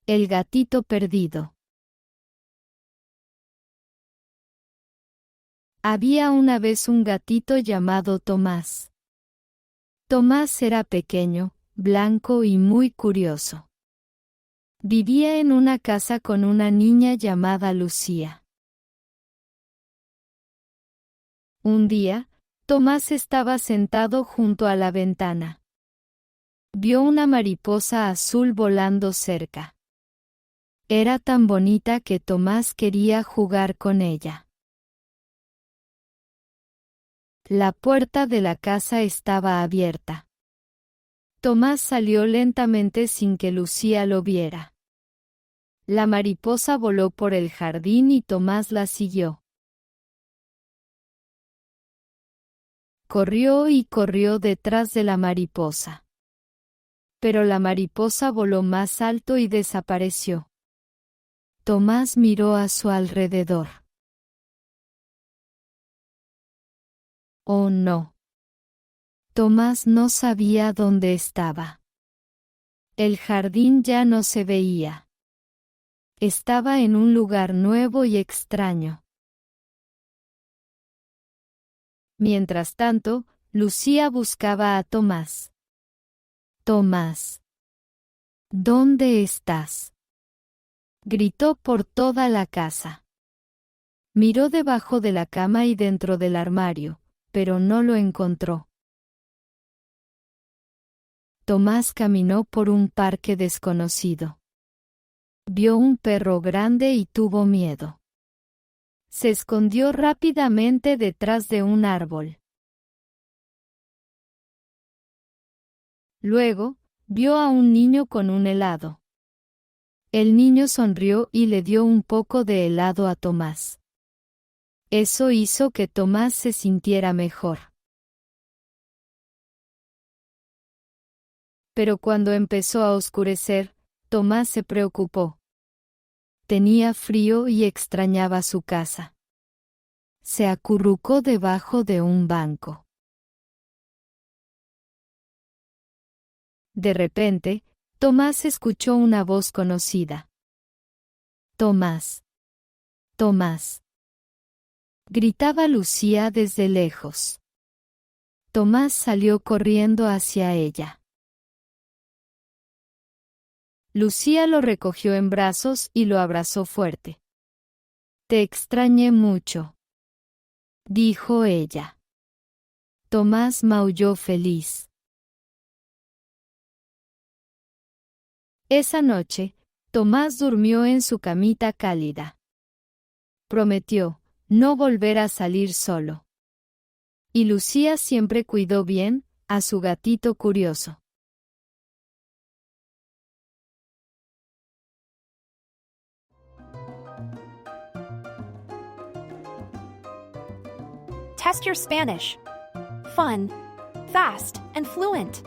El gatito perdido. Había una vez un gatito llamado Tomás. Tomás era pequeño, blanco y muy curioso. Vivía en una casa con una niña llamada Lucía. Un día, Tomás estaba sentado junto a la ventana. Vio una mariposa azul volando cerca. Era tan bonita que Tomás quería jugar con ella. La puerta de la casa estaba abierta. Tomás salió lentamente sin que Lucía lo viera. La mariposa voló por el jardín y Tomás la siguió. Corrió y corrió detrás de la mariposa. Pero la mariposa voló más alto y desapareció. Tomás miró a su alrededor. Oh no. Tomás no sabía dónde estaba. El jardín ya no se veía. Estaba en un lugar nuevo y extraño. Mientras tanto, Lucía buscaba a Tomás. Tomás. ¿Dónde estás? Gritó por toda la casa. Miró debajo de la cama y dentro del armario, pero no lo encontró. Tomás caminó por un parque desconocido. Vio un perro grande y tuvo miedo. Se escondió rápidamente detrás de un árbol. Luego, vio a un niño con un helado. El niño sonrió y le dio un poco de helado a Tomás. Eso hizo que Tomás se sintiera mejor. Pero cuando empezó a oscurecer, Tomás se preocupó. Tenía frío y extrañaba su casa. Se acurrucó debajo de un banco. De repente, Tomás escuchó una voz conocida. Tomás. Tomás. Gritaba Lucía desde lejos. Tomás salió corriendo hacia ella. Lucía lo recogió en brazos y lo abrazó fuerte. Te extrañé mucho, dijo ella. Tomás maulló feliz. Esa noche, Tomás durmió en su camita cálida. Prometió no volver a salir solo. Y Lucía siempre cuidó bien a su gatito curioso. Test your Spanish. Fun, fast, and fluent.